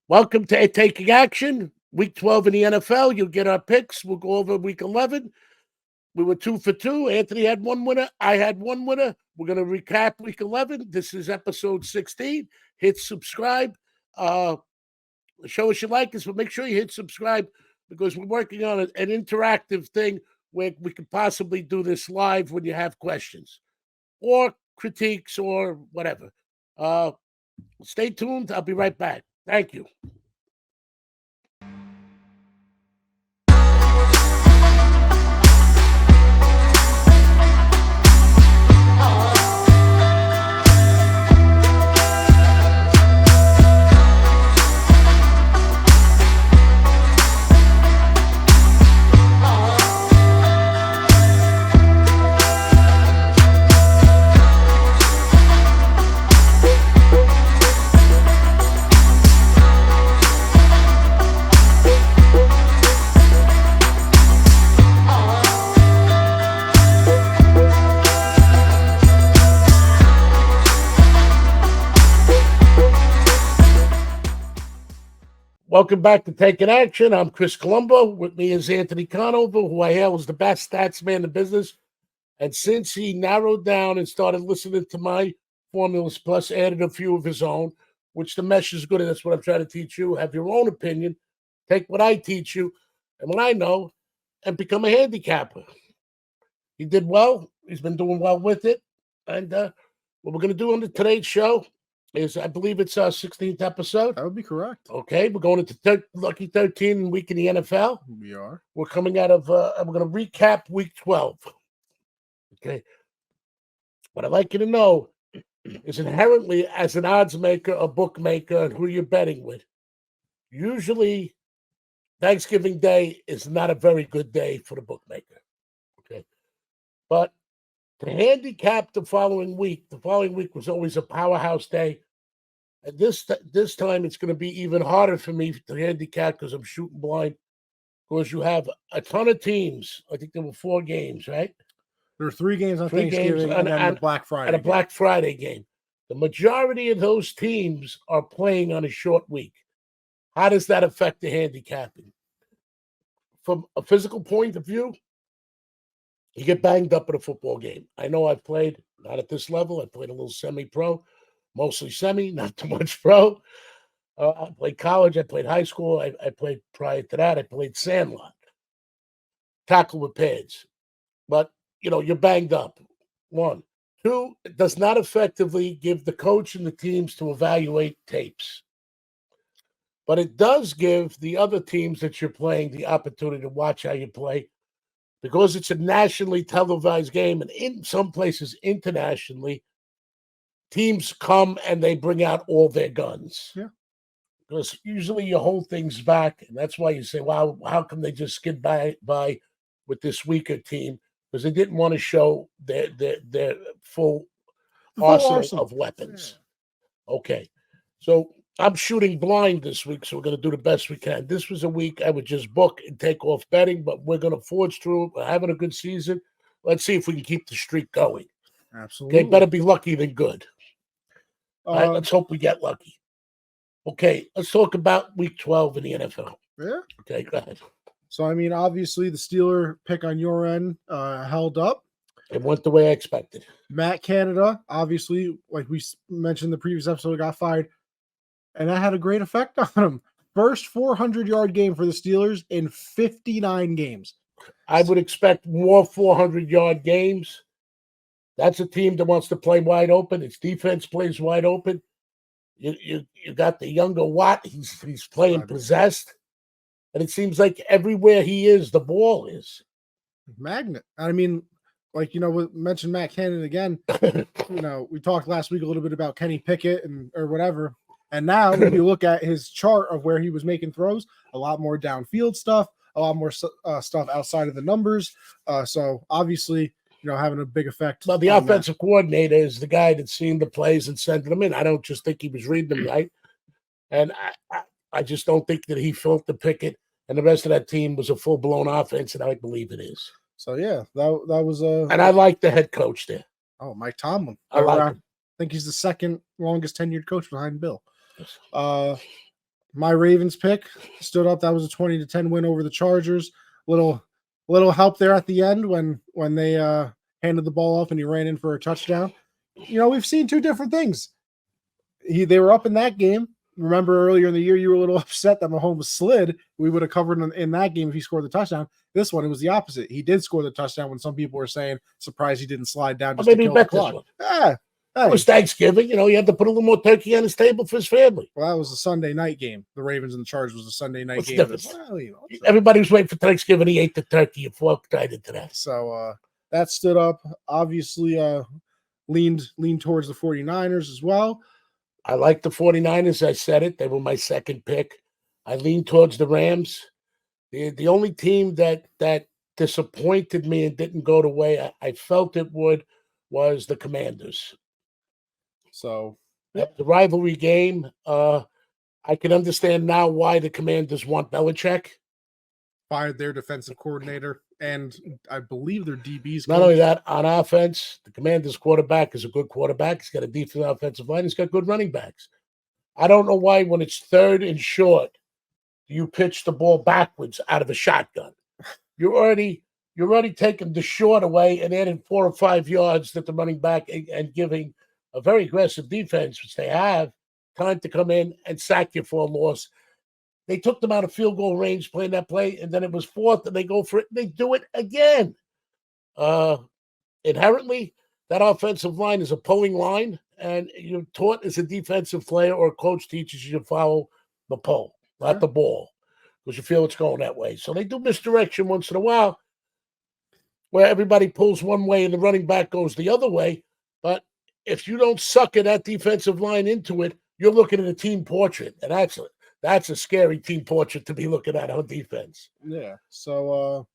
Welcome to Taking Action, Week 12 in the NFL. You'll get our picks. We'll go over Week 11. We were 2 for 2. Anthony had one winner. I had one winner. We're going to recap Week 11. This is episode 16. Hit subscribe. Show us you like us, but make sure you hit subscribe because we're working on an interactive thing where we could possibly do this live when you have questions or critiques or whatever. Stay tuned. I'll be right back. Thank you. Welcome back to Taking Action. I'm Chris Colombo. With me is Anthony Conover, who I hail as the best stats man in the business. And since he narrowed down and started listening to my formulas, plus added a few of his own, which the mesh is good, and that's what I'm trying to teach you. Have your own opinion. Take what I teach you and what I know and become a handicapper. He did well. He's been doing well with it. And what we're going to do on today's show is, I believe it's our 16th episode. That would be correct. Okay, we're going into Lucky 13 week in the NFL. We are. We're coming out of, we're going to recap week 12. Okay. What I'd like you to know is inherently, as an odds maker, a bookmaker, and who you're betting with, usually Thanksgiving Day is not a very good day for the bookmaker. Okay. But to handicap the following week was always a powerhouse day. And this time it's going to be even harder for me to handicap because I'm shooting blind. Because you have a ton of teams. I think there were 4 games, right? There were 3 games on Thanksgiving and then the Black Friday. And a Black Friday game. The majority of those teams are playing on a short week. How does that affect the handicapping? From a physical point of view, you get banged up at a football game. I know I've played, not at this level. I played a little semi-pro, mostly semi, not too much pro. I played college. I played high school. I played prior to that. I played sandlot, tackle with pads. But, you're banged up. 1. 2, it does not effectively give the coach and the teams to evaluate tapes. But it does give the other teams that you're playing the opportunity to watch how you play. Because it's a nationally televised game, and in some places internationally, teams come and they bring out all their guns. Yeah. Because usually you hold things back, and that's why you say, wow, how come they just skid by with this weaker team? Because they didn't want to show their full arsenal of weapons. Yeah. Okay. So I'm shooting blind this week, so we're going to do the best we can. This was a week I would just book and take off betting, but we're going to forge through. We're having a good season. Let's see if we can keep the streak going. Absolutely. Okay, better be lucky than good. All right, let's hope we get lucky. Okay, let's talk about week 12 in the NFL. Yeah. Okay, go ahead. So, obviously the Steeler pick on your end held up. It went the way I expected. Matt Canada, obviously, like we mentioned in the previous episode, got fired. And that had a great effect on him. First 400-yard game for the Steelers in 59 games. I would expect more 400-yard games. That's a team that wants to play wide open. Its defense plays wide open. You got the younger Watt. He's playing possessed. And it seems like everywhere he is, the ball is. Magnet. We mentioned Matt Canada again. We talked last week a little bit about Kenny Pickett or whatever. And now, if you look at his chart of where he was making throws, a lot more downfield stuff, a lot more stuff outside of the numbers. So, obviously, having a big effect. Well, the offensive coordinator is the guy that's seeing the plays and sending them in. I don't just think he was reading them right. And I just don't think that he felt the Pickett and the rest of that team was a full-blown offense, and I believe it is. So, yeah, that was a... And I like the head coach there. Oh, Mike Tomlin. I like him. I think he's the second longest tenured coach behind Bill. My Ravens pick stood up. That was a 20-10 win over the Chargers. Little help there at the end when they handed the ball off and he ran in for a touchdown. We've seen two different things. They were up in that game. Remember earlier in the year, you were a little upset that Mahomes slid. We would have covered in that game if he scored the touchdown. This one, it was the opposite. He did score the touchdown when some people were saying, surprised he didn't slide down just to kill the clock. It was Thanksgiving. He had to put a little more turkey on his table for his family. Well, that was a Sunday night game. The Ravens and the Chargers was a Sunday night game. Everybody was waiting for Thanksgiving. He ate the turkey and forked right into that. So that stood up. Obviously, leaned towards the 49ers as well. I like the 49ers. I said it. They were my second pick. I leaned towards the Rams. The only team that disappointed me and didn't go the way I felt it would was the Commanders. So the rivalry game, I can understand now why the Commanders want Belichick. Fired their defensive coordinator, and I believe their DBs. Not only that, on offense, the Commanders quarterback is a good quarterback. He's got a decent offensive line. He's got good running backs. I don't know why when it's 3rd and short, you pitch the ball backwards out of a shotgun. You're already taking the short away and adding 4 or 5 yards that the running back and giving a very aggressive defense, which they have, time to come in and sack you for a loss. They took them out of field goal range playing that play, and then it was 4th, and they go for it, and they do it again. Inherently, that offensive line is a pulling line, and you're taught as a defensive player or a coach teaches you to follow the pull, not the ball, because you feel it's going that way. So they do misdirection once in a while, where everybody pulls one way and the running back goes the other way. But if you don't sucker that defensive line into it, you're looking at a team portrait, and that's a scary team portrait to be looking at on defense. Yeah. So,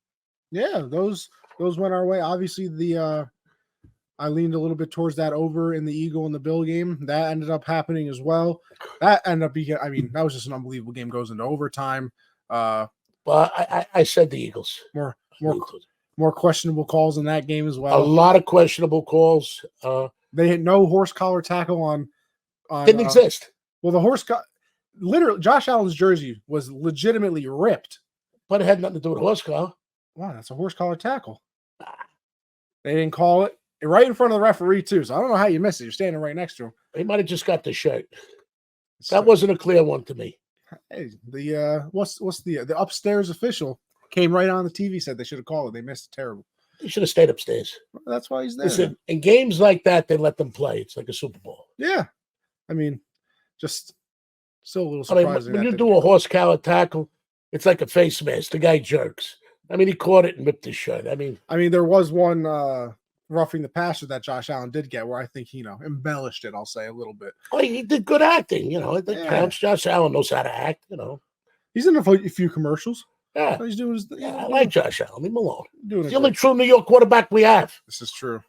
those went our way. Obviously, I leaned a little bit towards that over in the Eagle and the Bill game. That ended up happening as well. That ended up being, that was just an unbelievable game. Goes into overtime. Well, I said the Eagles. More questionable calls in that game as well. A lot of questionable calls. They had no horse collar tackle on didn't exist. Well, the literally, Josh Allen's jersey was legitimately ripped. But it had nothing to do with horse collar. Wow, that's a horse collar tackle. They didn't call it right in front of the referee, too. So I don't know how you missed it. You're standing right next to him. He might have just got the shirt. That wasn't a clear one to me. Hey, what's the upstairs official came right on the TV, said they should have called it. They missed it terrible. He should have stayed upstairs. That's why he's there. Listen, in games like that, they let them play. It's like a Super Bowl. Yeah. Just still a little surprising. When you do a horse collar tackle, it's like a face mask. The guy jerks. He caught it and ripped his shirt. There was one roughing the passer that Josh Allen did get where I think he, embellished it, I'll say, a little bit. Oh, he did good acting, That counts. Josh Allen knows how to act, He's in a few commercials. Yeah. He's doing his, I like Josh Allen. Leave him alone. He's the only true New York quarterback we have. This is true.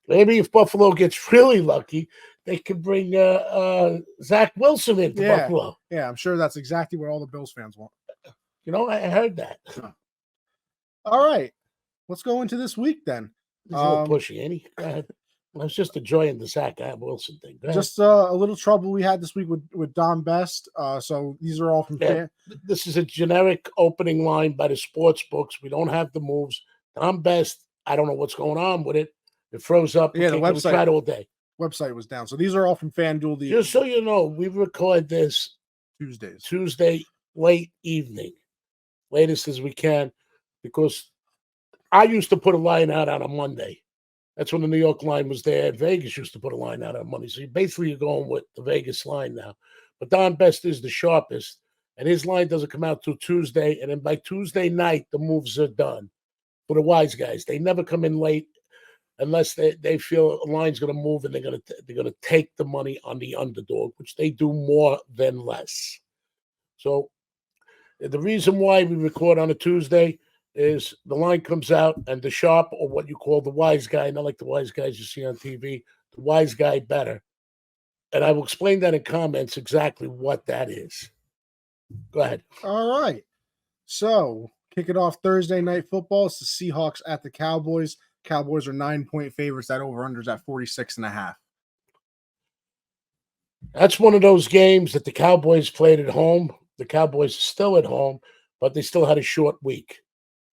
Maybe if Buffalo gets really lucky, they could bring Zach Wilson into Buffalo. Yeah, I'm sure that's exactly what all the Bills fans want. I heard that. All right. Let's go into this week then. He's a little pushy, ain't he? Go ahead. I was just enjoying the Zach Wilson thing. Just a little trouble we had this week with Don Best. So these are all from This is a generic opening line by the sports books. We don't have the moves. Don Best, I don't know what's going on with it. It froze up. Yeah, the website. We tried all day. Website was down. So these are all from FanDuel. Just so you know, we record this Tuesday late evening, latest as we can, because I used to put a line out on a Monday. That's when the New York line was there. Vegas used to put a line out on Monday. So you're going with the Vegas line now. But Don Best is the sharpest, and his line doesn't come out till Tuesday. And then by Tuesday night, the moves are done for the wise guys. They never come in late unless they feel a line's going to move and they're going to take the money on the underdog, which they do more than less. So the reason why we record on a Tuesday is the line comes out and the sharp, or what you call the wise guy, not like the wise guys you see on TV, the wise guy better. And I will explain that in comments exactly what that is. Go ahead. All right. So kick it off Thursday night football. It's the Seahawks at the Cowboys. Cowboys are 9-point favorites. That over-under is at 46.5. That's one of those games that the Cowboys played at home. The Cowboys are still at home, but they still had a short week.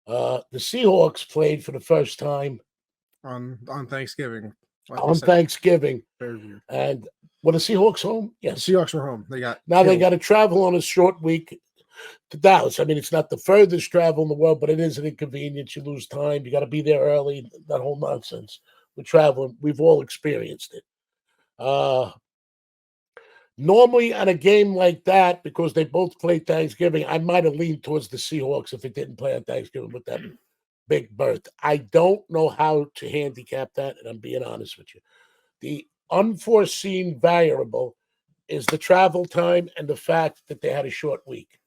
The Seahawks played for the first time on Thanksgiving. Like you on said, Thanksgiving. very weird. And were the Seahawks home? The Yes. Seahawks were home. They got Now they killed. got to travel on a short week to Dallas. I mean, it's not the furthest travel in the world, but it is an inconvenience. You lose time. You got to be there early. That whole nonsense with traveling. We've all experienced it. Normally on a game like that, because they both played Thanksgiving, I might have leaned towards the Seahawks if it didn't play on Thanksgiving with that big berth. I don't know how to handicap that, and I'm being honest with you. The unforeseen variable is the travel time and the fact that they had a short week.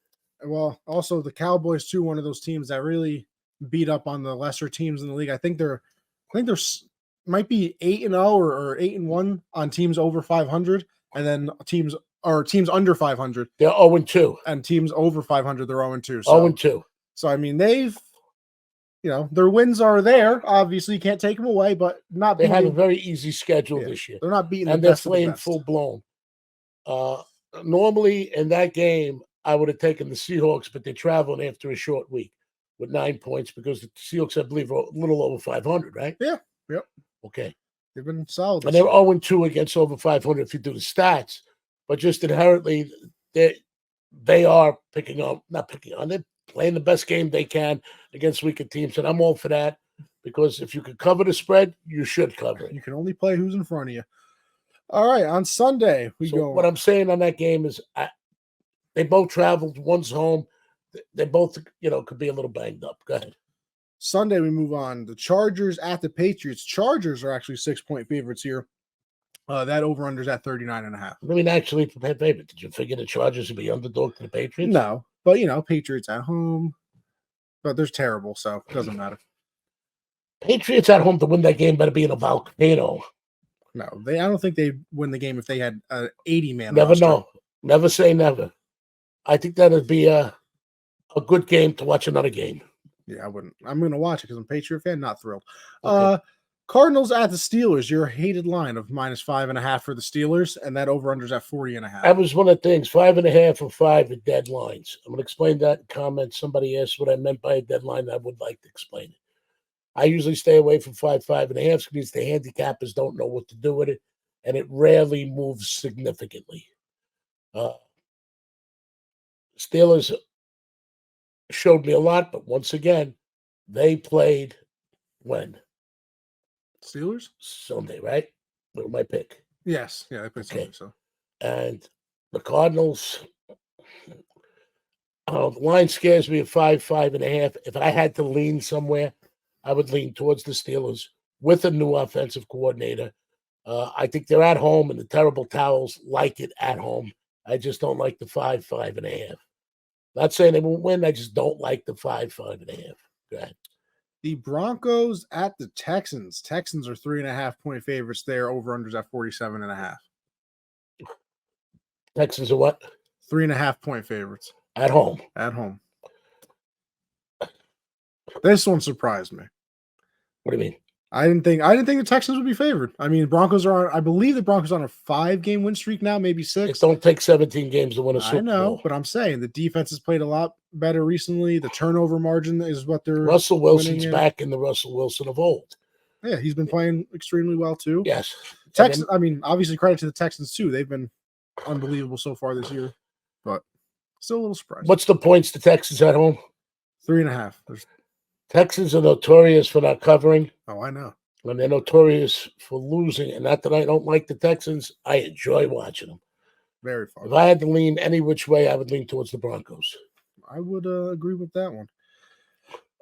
Well, also the Cowboys too, one of those teams that really beat up on the lesser teams in the league. I think they're might be 8-0 or 8-1 on teams over 500, and then teams under 500. They're 0-2. And teams over 500, they're 0-2. 0-2. So I mean, they've, their wins are there. Obviously, you can't take them away, but not. They had a very easy schedule this year. They're not beating and the they're best playing of the best. full blown. Normally in that game, I would have taken the Seahawks, but they're traveling after a short week with 9 points because the Seahawks, I believe, are a little over 500, right? Yeah. Yep. Okay. They've been solid. And they're 0-2 against over 500 if you do the stats, but just inherently, they are not picking on. They're playing the best game they can against weaker teams, and I'm all for that because if you can cover the spread, you should cover it. You can only play who's in front of you. All right, on Sunday we go. What I'm saying on that game is, they both traveled. One's home. They both, could be a little banged up. Go ahead. Sunday we move on. The Chargers at the Patriots. Chargers are actually 6-point favorites here. That over-under is at 39.5. I mean, actually, favorite. Did you figure the Chargers would be underdog to the Patriots? No, but Patriots at home. But they're terrible, so it doesn't matter. Patriots at home to win that game better be in a volcano. No, I don't think they win the game if they had an 80-man. Never know. Never say never. I think that would be a good game to watch another game. Yeah, I wouldn't. I'm going to watch it because I'm a Patriot fan. Not thrilled. Okay. Cardinals at the Steelers. Your hated line of -5.5 for the Steelers, and that over/under is at 40.5. That was one of the things. 5.5 or 5 are dead lines. I'm going to explain that in comments. Somebody asked what I meant by a deadline. I would like to explain it. I usually stay away from 5.5 because the handicappers don't know what to do with it, and it rarely moves significantly. Steelers showed me a lot, but once again, they played when? Steelers? Sunday, right? What my pick? Yes. Yeah, they played Sunday. So. And the Cardinals, the line scares me at 5.5. If I had to lean somewhere, I would lean towards the Steelers with a new offensive coordinator. I think they're at home, and the terrible towels like it at home. I just don't like the 5.5. Not saying they won't win. I just don't like the 5.5. Go ahead. The Broncos at the Texans. Texans are 3.5-point favorites there. Over-unders at 47.5. Texans are what? 3.5-point favorites. At home. At home. This one surprised me. What do you mean? I didn't think the Texans would be favored. I mean, I believe the Broncos are on a 5-game win streak now, maybe 6. It don't take 17 games to win a Super Bowl. I know, but I'm saying the defense has played a lot better recently. The turnover margin is what they're. Russell Wilson's back in the Russell Wilson of old. Yeah, he's been playing extremely well too. Yes. Texans. I mean, obviously credit to the Texans too. They've been unbelievable so far this year, but still a little surprised. What's the points to Texans at home? 3.5. Texans are notorious for not covering. Oh, I know. And they're notorious for losing. And not that I don't like the Texans. I enjoy watching them. Very far. If I had to lean any which way, I would lean towards the Broncos. I would agree with that one.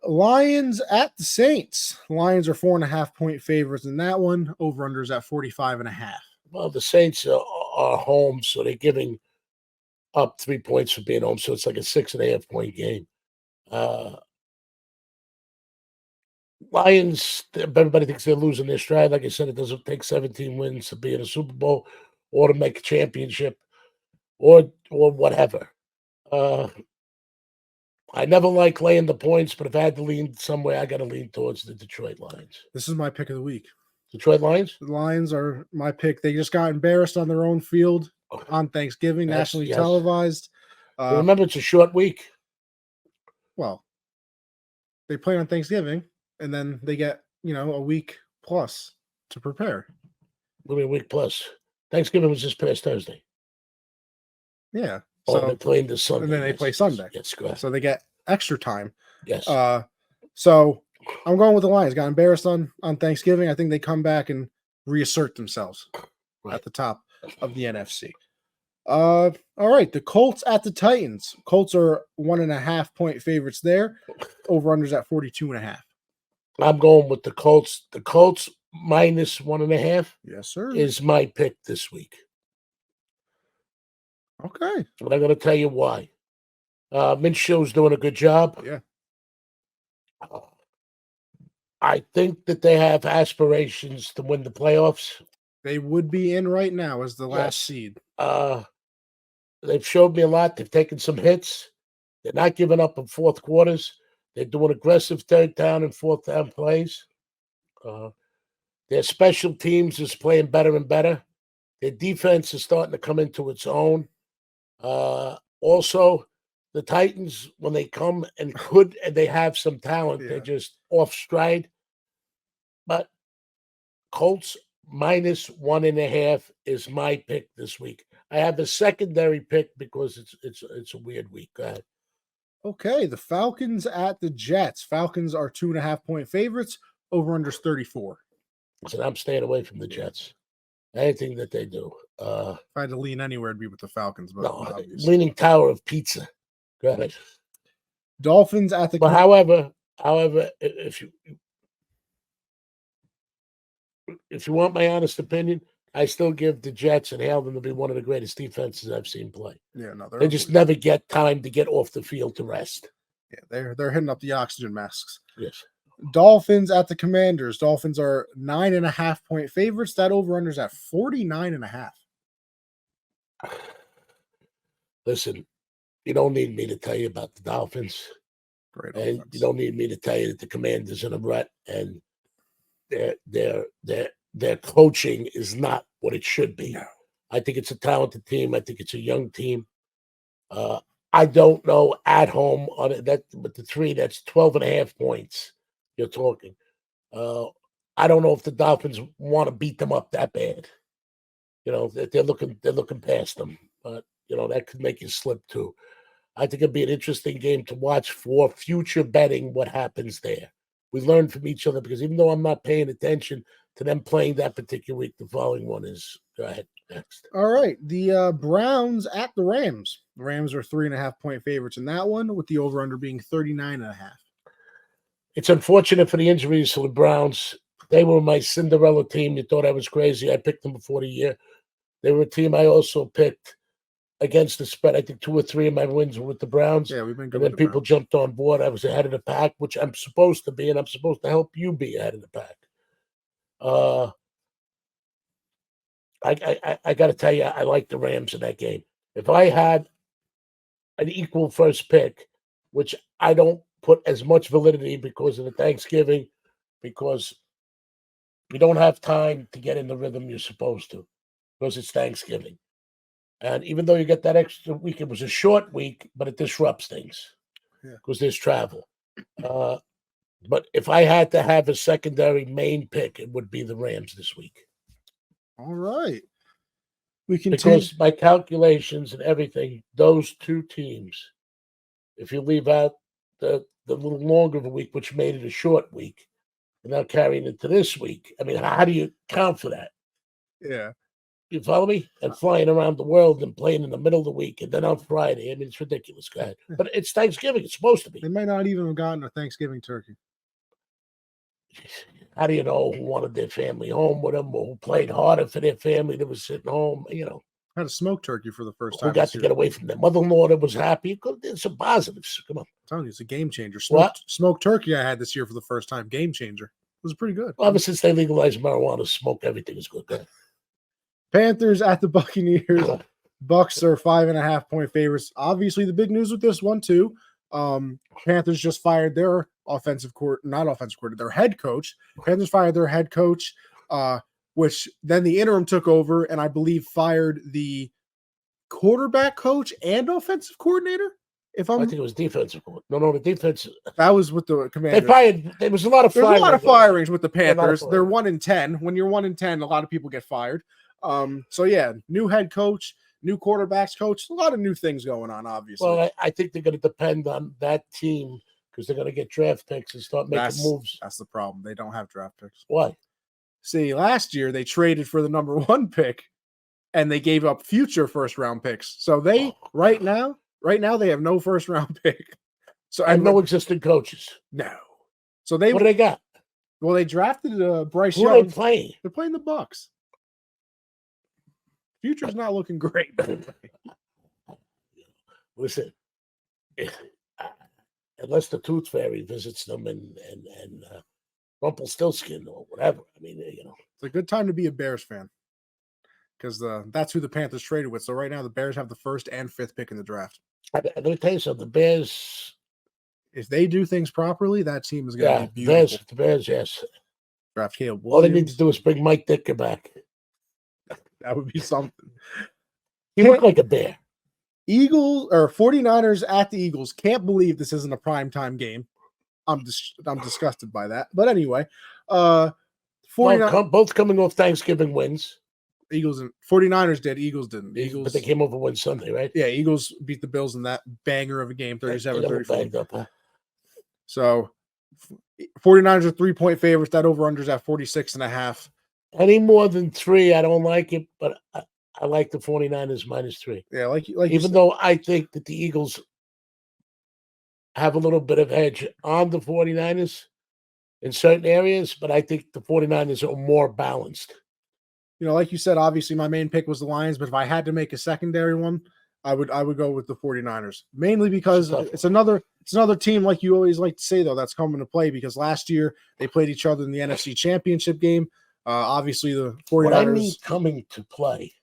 Lions at the Saints. Lions are 4.5-point favorites in that one. Over-unders at 45.5. Well, the Saints are home, so they're giving up 3 points for being home. So it's like a 6.5-point game. Lions, everybody thinks they're losing their stride. Like I said, it doesn't take 17 wins to be in a Super Bowl or to make a championship or whatever. I never like laying the points, but if I had to lean somewhere, I got to lean towards the Detroit Lions. This is my pick of the week. Detroit Lions? The Lions are my pick. They just got embarrassed on their own field on Thanksgiving, Yes, nationally yes. televised. Remember, it's a short week. Well, they play on Thanksgiving, and then they get a week plus to prepare. What do you mean, week plus? Thanksgiving was this past Thursday. Yeah. Oh, So they're playing this Sunday. and then they play Sunday. Yes, go ahead. So they get extra time. Yes. So I'm going with the Lions. Got embarrassed on Thanksgiving. I think they come back and reassert themselves at the top of the NFC. All right. The Colts at the Titans. Colts are 1.5 point favorites there. Over-unders at 42.5. I'm going with the Colts. The Colts minus 1.5. Yes, sir. Is my pick this week. Okay. But I'm going to tell you why. Minshew's doing a good job. Yeah. I think that they have aspirations to win the playoffs. They would be in right now as the last seed. They've showed me a lot. They've taken some hits. They're not giving up in fourth quarters. They're doing aggressive third down and fourth down plays. Their special teams is playing better and better. Their defense is starting to come into its own. Also, the Titans, when they come and they have some talent, they're just off stride. But Colts minus 1.5 is my pick this week. I have a secondary pick because it's a weird week. Go ahead. Okay, the Falcons at the Jets. Falcons are 2.5 point favorites. Over-unders 34. So I'm staying away from the Jets. Anything that they do. If I had to lean anywhere, it'd be with the Falcons. But no, leaning tower of pizza. Go ahead. Dolphins at the. But however, if you want my honest opinion, I still give the Jets and hail them to be one of the greatest defenses I've seen play. Yeah, no, they just never get time to get off the field to rest. Yeah, they're hitting up the oxygen masks. Yes. Dolphins at the Commanders. Dolphins are 9.5 point favorites. That over-unders at 49.5. Listen, you don't need me to tell you about the Dolphins. Great and offense. You don't need me to tell you that the Commanders in a rut and their coaching is not what it should be. No. I think it's a talented team. I think it's a young team. I don't know at home on it, that, but the three, that's 12.5 points. You're talking. I don't know if the Dolphins want to beat them up that bad. They're looking past them, but that could make you slip too. I think it'd be an interesting game to watch for future betting. What happens there? We learn from each other because even though I'm not paying attention to them playing that particular week, the following one is. Go ahead. Next. All right. The Browns at the Rams. The Rams are 3.5 point favorites in that one, with the over-under being 39.5. It's unfortunate for the injuries to the Browns. They were my Cinderella team. You thought I was crazy. I picked them before the year. They were a team I also picked against the spread. I think 2 or 3 of my wins were with the Browns. Yeah, we've been good. And then people jumped on board. I was ahead of the pack, which I'm supposed to be, and I'm supposed to help you be ahead of the pack. I got to tell you, I like the Rams in that game. If I had an equal first pick, which I don't put as much validity because of the Thanksgiving, because you don't have time to get in the rhythm you're supposed to, because it's Thanksgiving. And even though you get that extra week, it was a short week, but it disrupts things because there's travel. But if I had to have a secondary main pick, it would be the Rams this week. All right. We can because my calculations and everything, those two teams, if you leave out the little longer of a week, which made it a short week, and now carrying it to this week, I mean, how do you count for that? Yeah. You follow me? And flying around the world and playing in the middle of the week and then on Friday. I mean, it's ridiculous. Go ahead. But it's Thanksgiving. It's supposed to be. They might not even have gotten a Thanksgiving turkey. How do you know who wanted their family home with them or who played harder for their family that was sitting home? Had a smoked turkey for the first time. Who got to get away from their mother-in-law that was happy? There's some positives. Come on. I'm telling you, it's a game changer. What? Smoked turkey I had this year for the first time. Game changer. It was pretty good. Well, ever since they legalized marijuana, smoke, everything is good. Go Panthers at the Buccaneers. Bucks are 5.5 point favorites. Obviously, the big news with this one, too. Panthers just fired their their head coach. Panthers fired their head coach, which then the interim took over and I believe fired the quarterback coach and offensive coordinator. If I I'm, think it was defensive. No, the defense. that was with the They Commanders. fired. There was a lot of There's firing. a lot of firings with the Yeah, a lot of Panthers. They're firing. 1-10. When you're 1-10, a lot of people get fired. So yeah, new head coach, new quarterbacks coach, a lot of new things going on. Obviously, Well, I think they're going to depend on that team because they're going to get draft picks and start making moves. That's the problem. They don't have draft picks. Why? See, last year they traded for the number 1 pick, and they gave up future first round picks. So they right now they have no first round pick. So and no existing coaches. No. So they what do they got? Well, they drafted Bryce Who Young. are they playing? They're playing the Bucks. Future's not looking great. Listen, unless the Tooth Fairy visits them and Rumpelstiltskin or whatever. I mean, it's a good time to be a Bears fan because that's who the Panthers traded with. So right now, the Bears have the 1st and 5th pick in the draft. I'm going to tell you something. The Bears, if they do things properly, that team is going to be beautiful. The Bears, yes. Draft Caleb All they Williams. need to do is bring Mike Ditka back. That would be something. He looked like a bear. Eagles or 49ers at the Eagles. Can't believe this isn't a primetime game. I'm disgusted by that. But anyway, 49ers both coming off Thanksgiving wins. Eagles and 49ers did. Eagles didn't. But they came over win Sunday, right? Yeah, Eagles beat the Bills in that banger of a game, 37-34. So 49ers are 3-point favorites. That over-under's at 46.5. Any more than 3, I don't like it, but I like the 49ers -3. Yeah, like even though I think that the Eagles have a little bit of edge on the 49ers in certain areas, but I think the 49ers are more balanced. Like you said, obviously my main pick was the Lions, but if I had to make a secondary one, I would go with the 49ers. Mainly because it's another team, like you always like to say, though, that's coming to play, because last year they played each other in the NFC Championship game. Obviously the 49ers. What I mean coming to play,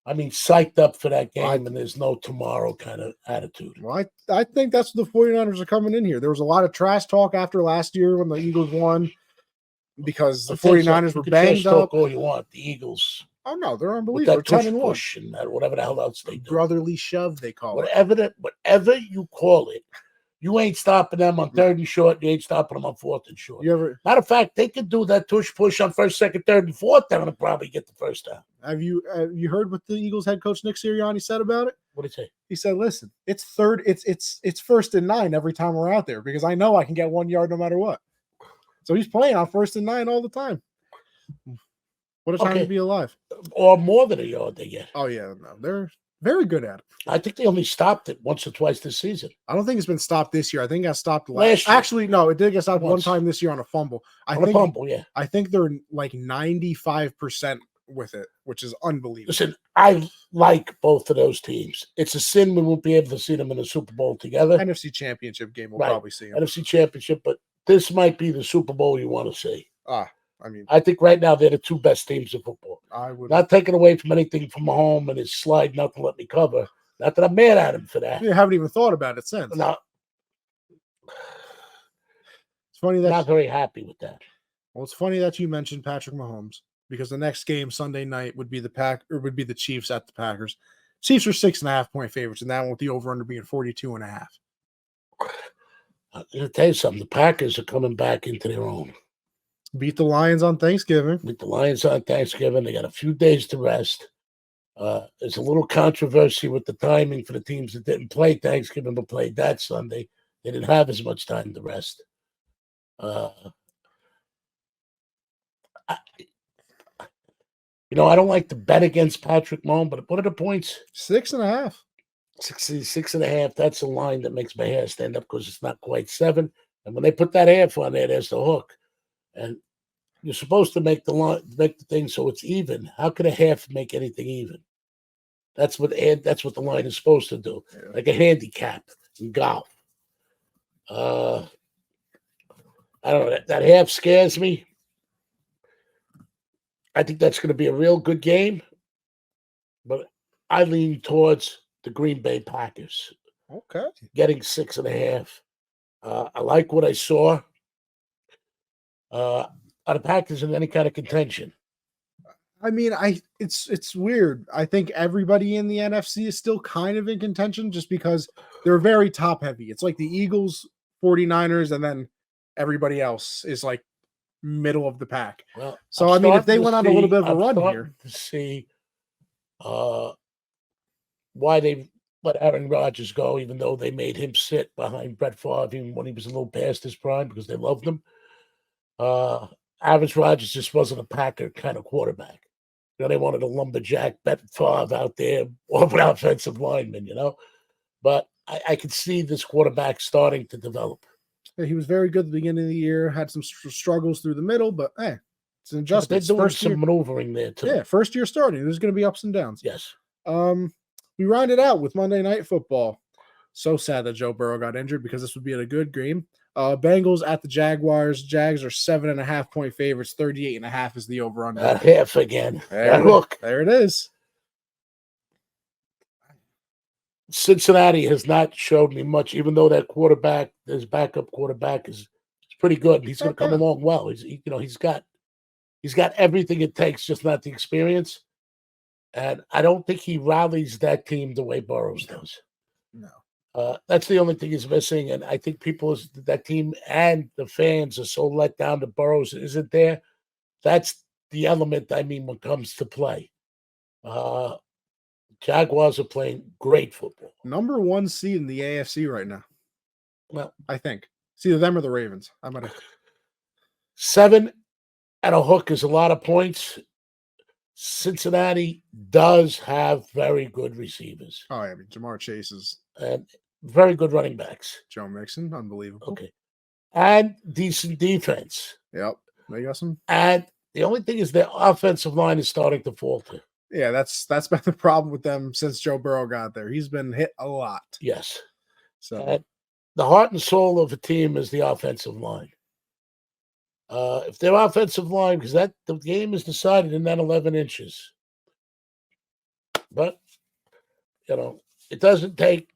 I mean psyched up for that game, and there's no tomorrow kind of attitude. Well, I think that's what the 49ers are coming in here. There was a lot of trash talk after last year when the Eagles won, because the 49ers were banged up. Talk all you want. The Eagles. Oh no, they're unbelievable. They're 10-1 and that, whatever the hell else they do. Brotherly shove, they call it. Whatever you call it, you ain't stopping them on 3rd and short. You ain't stopping them on 4th and short. Matter of fact, they could do that tush push on 1st, 2nd, 3rd, and 4th. They're gonna probably get the first down. Have you heard what the Eagles head coach Nick Sirianni said about it? What did he say? He said, "Listen, it's 1st and 9 every time we're out there, because I know I can get 1 yard no matter what." So he's playing on 1st and 9 all the time. What a time to be alive. Or more than a yard they get. Oh yeah, no, they're very good at it. I think they only stopped it once or twice this season. I don't think it's been stopped this year. I think it got stopped last year. Actually, no, it did get stopped one time this year on a fumble. A fumble, yeah. I think they're like 95% with it, which is unbelievable. Listen, I like both of those teams. It's a sin we won't be able to see them in the Super Bowl together. NFC Championship game, we'll probably see them. NFC Championship, but this might be the Super Bowl you want to see. I think right now they're the 2 best teams in football. I would not taking away from anything from Mahomes and his slide, not to let me cover. Not that I'm mad at him for that. You haven't even thought about it since. No. It's funny that not very happy with that. Well, it's funny that you mentioned Patrick Mahomes, because the next game Sunday night would be the Chiefs at the Packers. Chiefs are 6.5-point favorites, and that with the over-under being 42.5. I'm going to tell you something. The Packers are coming back into their own. Beat the Lions on Thanksgiving. They got a few days to rest. There's a little controversy with the timing for the teams that didn't play Thanksgiving but played that Sunday. They didn't have as much time to rest. I don't like to bet against Patrick Mahomes, but what are the points? 6.5. 6.5. That's a line that makes my hair stand up, because it's not quite 7. And when they put that half on there, there's the hook. And you're supposed to make the thing so it's even. How could a half make anything even? That's what the line is supposed to do, like a handicap in golf. I don't know. That half scares me. I think that's going to be a real good game, but I lean towards the Green Bay Packers. Okay, getting 6.5. I like what I saw. Are the Packers in any kind of contention? I mean, it's weird. I think everybody in the NFC is still kind of in contention just because they're very top heavy. It's like the Eagles, 49ers, and then everybody else is like middle of the pack. Well, So I mean, if they went on a little bit of a run here, to see why they let Aaron Rodgers go, even though they made him sit behind Brett Favre even when he was a little past his prime because they loved him. Aaron Rodgers just wasn't a Packer kind of quarterback. You know, they wanted a lumberjack Brett Favre out there, or an offensive lineman, you know. But I could see this quarterback starting to develop. he was very good at the beginning of the year, had some struggles through the middle, but hey, it's an adjustment. They're doing some maneuvering there too. Yeah, first year starting. There's going to be ups and downs. Yes. We rounded out with Monday Night Football. So sad that Joe Burrow got injured because this would be a good game. Bengals at the Jaguars. Jags are 7.5-point favorites. 38.5 is the over/under. Half again. Look, there it is. Cincinnati has not showed me much, even though that quarterback, his backup quarterback, is pretty good. He's going to come along well. He's got everything it takes, just not the experience. And I don't think he rallies that team the way Burrows does. No. That's the only thing he's missing. And I think that team and the fans are so let down that Burrows isn't there. That's the element, I mean, when it comes to play. Jaguars are playing great football. Number 1 seed in the AFC right now. Well, I think. It's either them or the Ravens. I'm going to. 7 at a hook is a lot of points. Cincinnati does have very good receivers. Oh, yeah. I mean, Jamar Chase is. And very good running backs. Joe Mixon, unbelievable. Okay. And decent defense. Yep. They got some. And the only thing is their offensive line is starting to falter. Yeah, that's been the problem with them since Joe Burrow got there. He's been hit a lot. Yes. So and the heart and soul of a team is the offensive line. If their offensive line, because the game is decided in that 11 inches. But, it doesn't take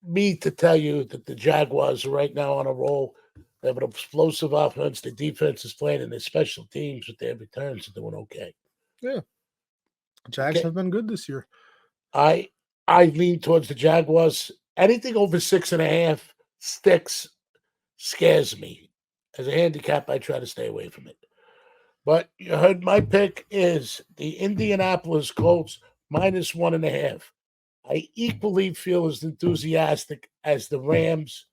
me to tell you that the Jaguars are right now on a roll. They have an explosive offense. The defense is playing, and their special teams with their returns are doing okay. Yeah. Jags have been good this year. I lean towards the Jaguars. Anything over 6.5 scares me. As a handicap, I try to stay away from it. But you heard my pick is the Indianapolis Colts -1.5. I equally feel as enthusiastic as the Rams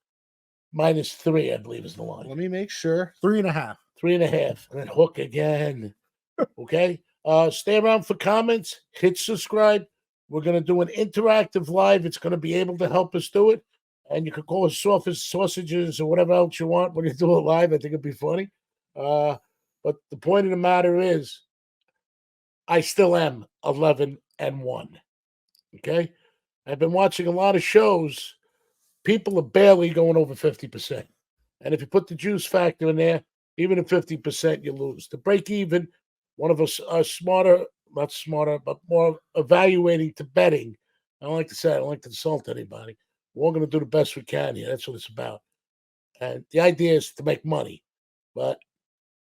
-3, I believe is the line. Let me make sure. 3.5. 3.5. And then hook again. Okay? Stay around for comments. Hit subscribe. We're going to do an interactive live. It's going to be able to help us do it. And you can call us sausages or whatever else you want when you do it live. I think it'd be funny. But the point of the matter is, I still am 11-1. Okay? I've been watching a lot of shows. People are barely going over 50%. And if you put the juice factor in there, even at 50%, you lose. To break even, one of us are not smarter, but more evaluating to betting. I don't like to say I don't like to insult anybody. We're going to do the best we can here. That's what it's about. And the idea is to make money. But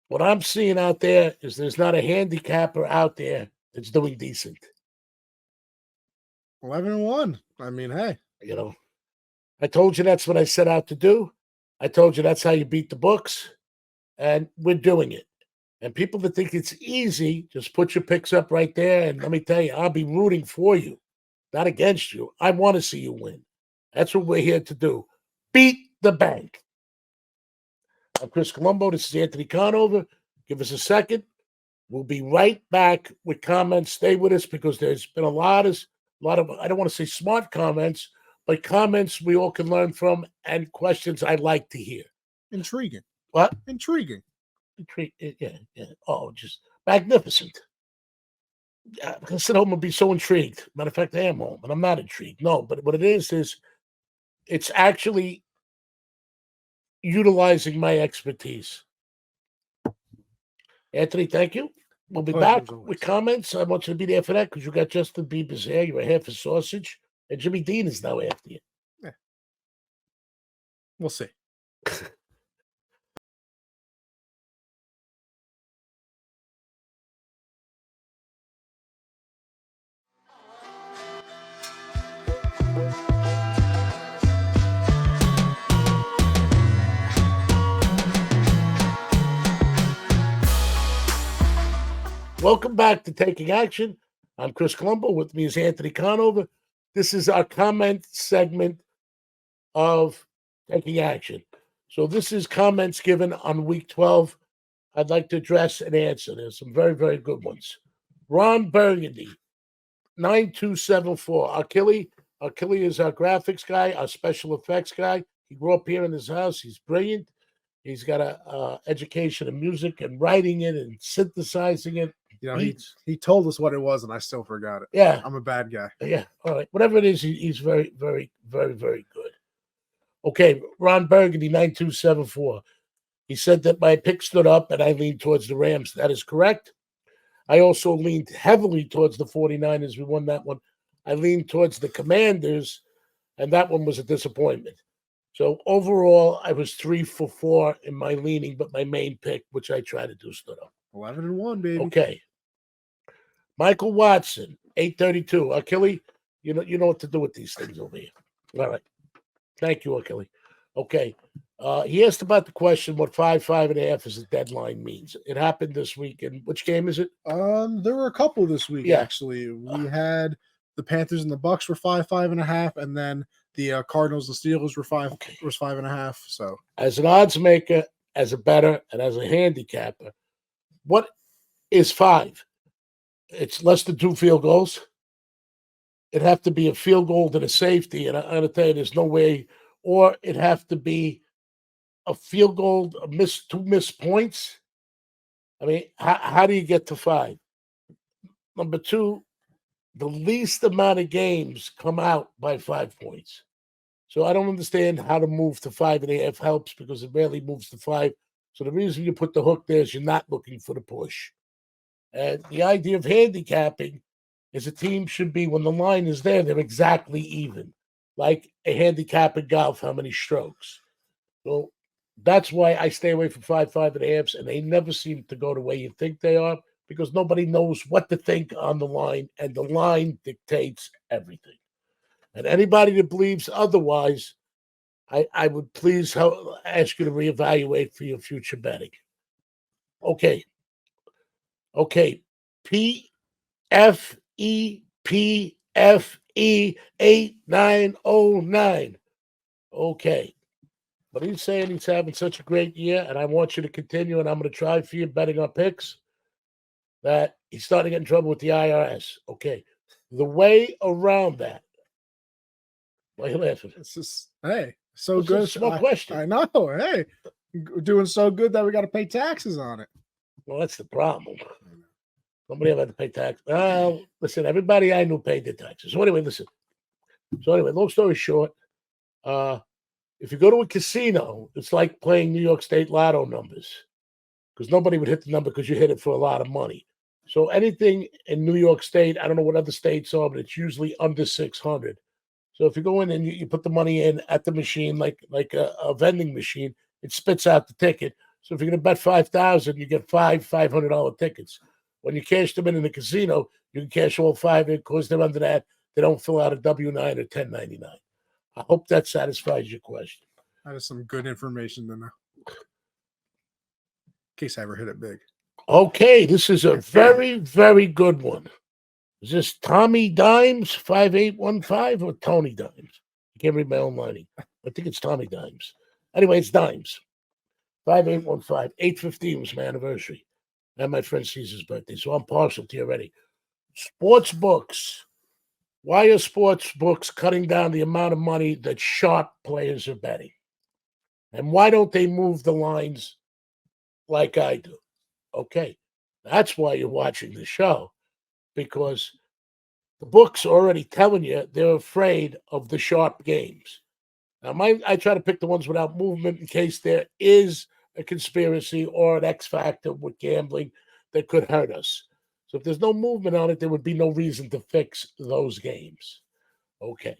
what I'm seeing out there is there's not a handicapper out there that's doing decent. 11-1. I mean, hey. I told you that's what I set out to do. I told you that's how you beat the books. And we're doing it. And people that think it's easy, just put your picks up right there. And let me tell you, I'll be rooting for you, not against you. I want to see you win. That's what we're here to do. Beat the bank. I'm Chris Colombo. This is Anthony Conover. Give us a second. We'll be right back with comments. Stay with us because there's been a lot of, I don't want to say smart comments, but comments we all can learn from and questions I'd like to hear. Intriguing. What? Intriguing. Yeah. Oh, just magnificent. I'm going to sit home and be so intrigued. Matter of fact, I am home, and I'm not intrigued. No, but what it is it's actually utilizing my expertise. Anthony, thank you. We'll be back with comments. I want you to be there for that because you got Justin Bieber's hair. You're a half a sausage. And Jimmy Dean is now after you. Yeah. We'll see. Welcome back to Taking Action. I'm Chris Colombo. With me is Anthony Conover. This is our comment segment of Taking Action. So this is comments given on week 12. I'd like to address and answer. There's some very, very good ones. Ron Burgundy, 9274. Achille is our graphics guy, our special effects guy. He grew up here in his house. He's brilliant. He's got a education in music and writing it and synthesizing it. You know, he told us what it was, and I still forgot it. Yeah. I'm a bad guy. Yeah. All right. Whatever it is, he's very, very, very, very good. Okay. Ron Burgundy, 9274. He said that my pick stood up and I leaned towards the Rams. That is correct. I also leaned heavily towards the 49ers. We won that one. I leaned towards the Commanders, and that one was a disappointment. So overall, I was 3 for 4 in my leaning, but my main pick, which I try to do, stood up. 11-1, baby. Okay. Michael Watson, 832. Achille, you know what to do with these things over here. All right. Thank you, Achille. Okay. He asked about the question what 5.5 as a deadline means. It happened this week. And which game is it? There were a couple this week, actually. We had the Panthers and the Bucks were 5.5, and then the Cardinals, the Steelers were 5.5. So as an odds maker, as a bettor, and as a handicapper, what is 5? It's less than 2 field goals. It'd have to be a field goal to the safety, and I'm going to tell you, there's no way. Or it'd have to be a field goal, two missed points. I mean, how do you get to 5? Number 2, the least amount of games come out by 5 points. So I don't understand how to move to 5.5 helps because it rarely moves to 5. So the reason you put the hook there is you're not looking for the push. And the idea of handicapping is a team should be, when the line is there, they're exactly even. Like a handicap in golf, how many strokes. So that's why I stay away from 5.5, and they never seem to go the way you think they are because nobody knows what to think on the line, and the line dictates everything. And anybody that believes otherwise, I would please ask you to reevaluate for your future betting. Okay. PFEPFE 8909. Okay. But he's saying he's having such a great year, and I want you to continue, and I'm going to try for you betting on picks, that he's starting to get in trouble with the IRS. Okay. The way around that. Why are you laughing? It's just, hey, so it's good. A small question. I know. Hey, we're doing so good that we got to pay taxes on it. Well, that's the problem. Nobody ever had to pay taxes. Listen, everybody I knew paid their taxes. So anyway, long story short, if you go to a casino, it's like playing New York State Lotto numbers because nobody would hit the number because you hit it for a lot of money. So anything in New York State, I don't know what other states are, but it's usually under 600. So if you go in and you put the money in at the machine, like a vending machine, it spits out the ticket. So if you're going to bet 5,000, you get $500 tickets. When you cash them in the casino, you can cash all 5 in because they're under that. They don't fill out a W-9 or 1099. I hope that satisfies your question. That is some good information to know. In case I ever hit it big. Okay, this is a very, very good one. Is this Tommy Dimes 5815 or Tony Dimes? I can't read my own lining. I think it's Tommy Dimes. Anyway, it's Dimes. 5815. 815 was my anniversary. And my friend Caesar's birthday. So I'm partial to you already. Sports books. Why are sports books cutting down the amount of money that sharp players are betting? And why don't they move the lines like I do? Okay. That's why you're watching the show. Because the books are already telling you they're afraid of the sharp games. Now, I try to pick the ones without movement in case there is a conspiracy or an X factor with gambling that could hurt us. So if there's no movement on it, there would be no reason to fix those games. Okay.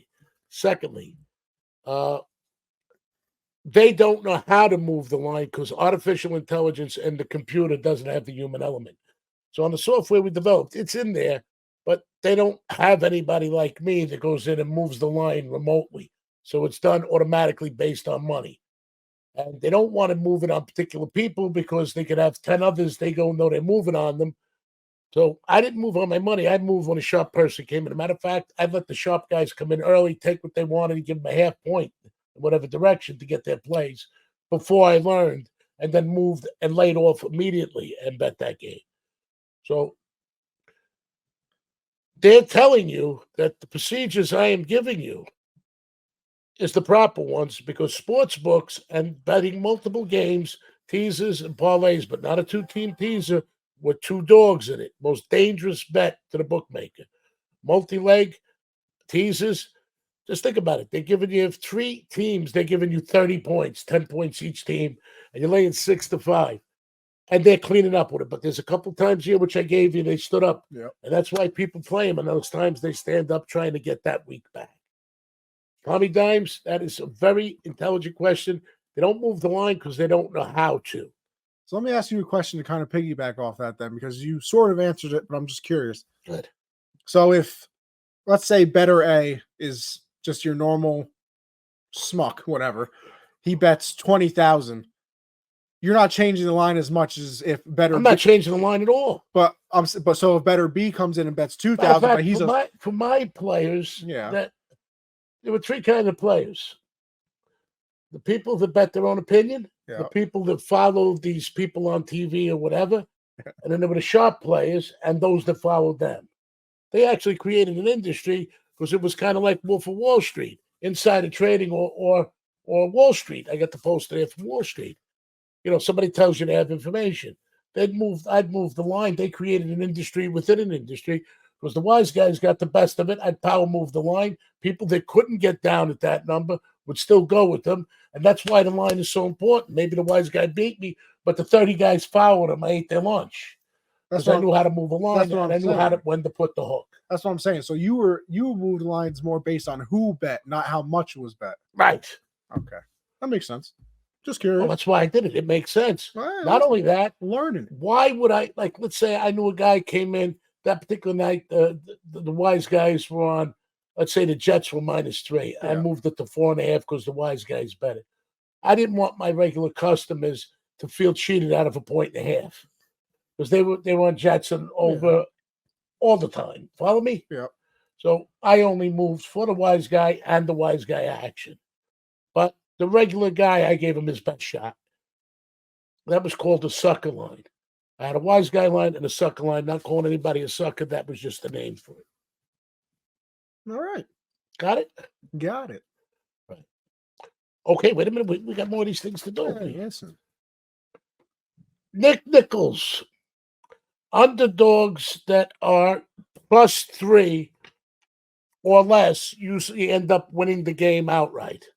Secondly, they don't know how to move the line because artificial intelligence and the computer doesn't have the human element. So on the software we developed, it's in there, but they don't have anybody like me that goes in and moves the line remotely. So it's done automatically based on money. And they don't want to move it on particular people because they could have 10 others. They go know they're moving on them. So I didn't move on my money. I'd move when a sharp person came in. As a matter of fact, I'd let the sharp guys come in early, take what they wanted, and give them a half point in whatever direction to get their plays before I learned, and then moved and laid off immediately and bet that game. So they're telling you that the procedures I am giving you is the proper ones because sports books and betting multiple games, teasers and parlays, but not a two-team teaser with two dogs in it. Most dangerous bet to the bookmaker. Multi-leg teasers. Just think about it. They're giving you 3 teams. They're giving you 30 points, 10 points each team, and you're laying 6-5. And they're cleaning up with it. But there's a couple times here, which I gave you, they stood up. Yep. And that's why people play them. And those times they stand up trying to get that week back. Tommy Dimes, that is a very intelligent question. They don't move the line because they don't know how to. So let me ask you a question to kind of piggyback off that then, because you sort of answered it, but I'm just curious. Good. So if, let's say, better A is just your normal schmuck, whatever, he bets 20,000. You're not changing the line as much as if better. I'm not changing the line at all. But so if better B comes in and bets 2,000, but he's for my players, yeah. That there were 3 kinds of players: the people that bet their own opinion, Yeah. the people that follow these people on TV or whatever, and then there were the sharp players and those that followed them. They actually created an industry because it was kind of like Wolf of Wall Street, insider trading or Wall Street. I got the poster there from Wall Street. You know, somebody tells you they have information. I'd move the line. They created an industry within an industry because the wise guys got the best of it. I'd power move the line. People that couldn't get down at that number would still go with them. And that's why the line is so important. Maybe the wise guy beat me, but the 30 guys followed him. I ate their lunch. Because I knew how to move a line and I knew when to put the hook. That's what I'm saying. So you moved lines more based on who bet, not how much was bet. Right. Okay. That makes sense. Just curious. Well, that's why I did it. It makes sense. Well, not only that, learning. Why would I, like, let's say I knew a guy came in that particular night, the wise guys were on, let's say the Jets were -3. Yeah. I moved it to 4.5 because the wise guys bet it. I didn't want my regular customers to feel cheated out of 1.5 because they were on Jetson over all the time. Follow me? Yeah. So I only moved for the wise guy and the wise guy action. But the regular guy, I gave him his best shot. That was called the sucker line. I had a wise guy line and a sucker line, not calling anybody a sucker. That was just the name for it. All right. Got it? Got it. Right. Okay, wait a minute. We got more of these things to do. Yes. Nick Nichols. Underdogs that are +3 or less usually end up winning the game outright.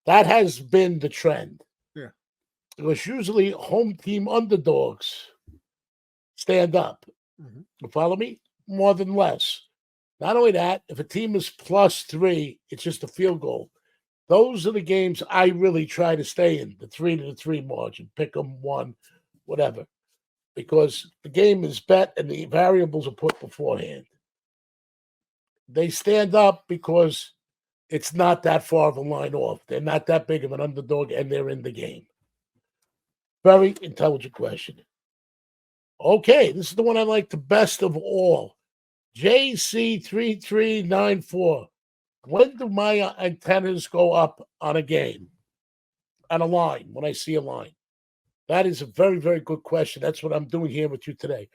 That has been the trend. Yeah. Because usually home team underdogs stand up. Mm-hmm. You follow me? More than less. Not only that, if a team is +3, it's just a field goal. Those are the games I really try to stay in, the 3-3 margin, pick them 1, whatever. Because the game is bet and the variables are put beforehand. They stand up because it's not that far of a line off. They're not that big of an underdog, and they're in the game. Very intelligent question. Okay, this is the one I like the best of all. JC3394. When do my antennas go up on a game? On a line, when I see a line? That is a very, very good question. That's what I'm doing here with you today.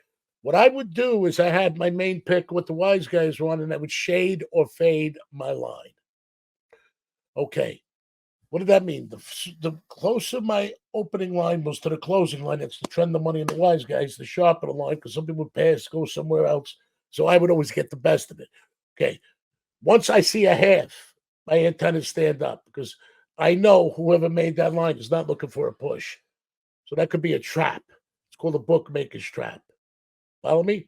What I would do is I had my main pick, what the wise guys run, and I would shade or fade my line. Okay. What did that mean? The closer my opening line was to the closing line, that's the trend of money in the wise guys, the sharper the line, because some people would pass, go somewhere else. So I would always get the best of it. Okay. Once I see a half, my antennas stand up because I know whoever made that line is not looking for a push. So that could be a trap. It's called a bookmaker's trap. Follow me?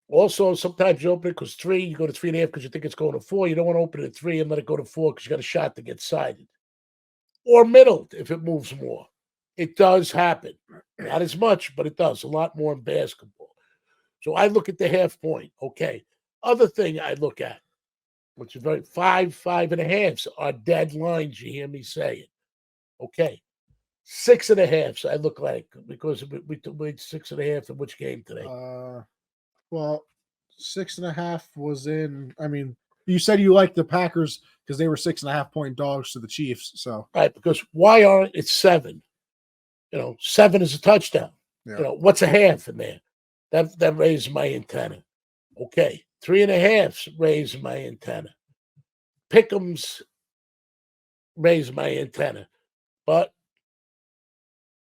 Also, sometimes you open it because 3, you go to 3.5 because you think it's going to 4. You don't want to open it at 3 and let it go to 4 because you got a shot to get sided. Or middled if it moves more. It does happen. Not as much, but it does. A lot more in basketball. So I look at the half point. Okay. Other thing I look at, which is 5.5 are dead lines. You hear me say it. Okay. 6.5 I look like because we made 6.5 in which game today? Well, 6.5 was in. I mean, you said you liked the Packers because they were 6.5-point dogs to the Chiefs. So Right, because why aren't it 7? 7 is a touchdown. yeah, What's a half in there? That raised my antenna. Okay, 3.5 raised my antenna. Pick'ems raised my antenna. But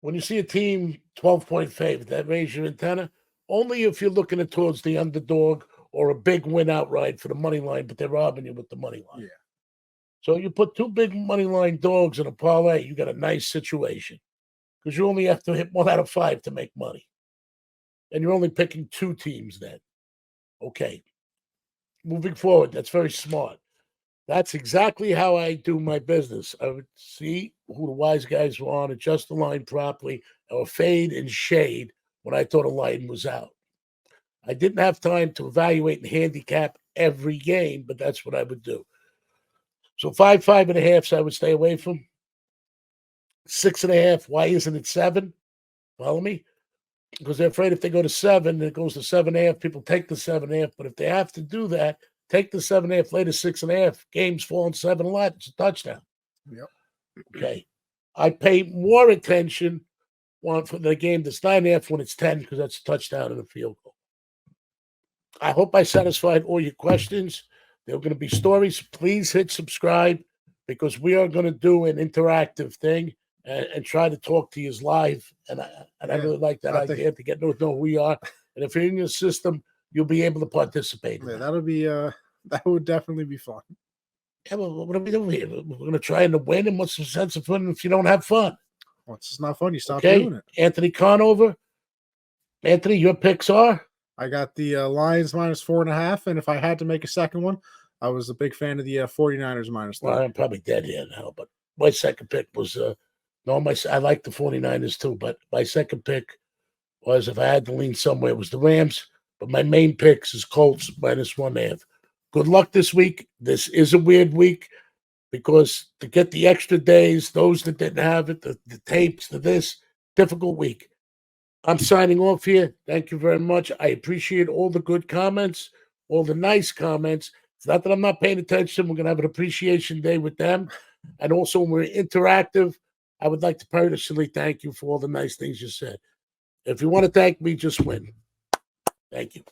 when you see a team 12-point favorite, that raises your antenna only if you're looking at towards the underdog or a big win outright for the money line, but they're robbing you with the money line. Yeah. So you put 2 big money line dogs in a parlay, you got a nice situation because you only have to hit 1 out of 5 to make money. And you're only picking 2 teams then. Okay. Moving forward, that's very smart. That's exactly how I do my business. I would see who the wise guys were on, adjust the line properly, or fade and shade when I thought a line was out. I didn't have time to evaluate and handicap every game, but that's what I would do. So 5.5, I would stay away from. 6.5, why isn't it 7? Follow me? Because they're afraid if they go to 7, it goes to 7.5. People take the 7.5, but if they have to do that, take the 7.5, later 6.5. Games fall in 7 a lot. It's a touchdown. Yep. Okay. I pay more attention for the game that's 9.5 when it's 10 because that's a touchdown and a field goal. I hope I satisfied all your questions. There are going to be stories. Please hit subscribe because we are going to do an interactive thing and try to talk to you live. And I really like that idea to get to know who we are. And if you're in your system, you'll be able to participate. Yeah, that'll be that would definitely be fun. Yeah, well, what are we doing here? We're going to try to win. And what's the sense of fun if you don't have fun? Well, it's just not fun. You stop doing it. Anthony Conover. Anthony, your picks are? I got the Lions -4.5, and if I had to make a second one, I was a big fan of the 49ers -3. Well, I'm probably dead here now, but my second pick was I like the 49ers too, but my second pick was, if I had to lean somewhere, was the Rams. But my main picks is Colts -1.5. Good luck this week. This is a weird week because to get the extra days, those that didn't have it, the tapes, difficult week. I'm signing off here. Thank you very much. I appreciate all the good comments, all the nice comments. It's not that I'm not paying attention. We're going to have an appreciation day with them. And also, when we're interactive, I would like to personally thank you for all the nice things you said. If you want to thank me, just win. Thank you.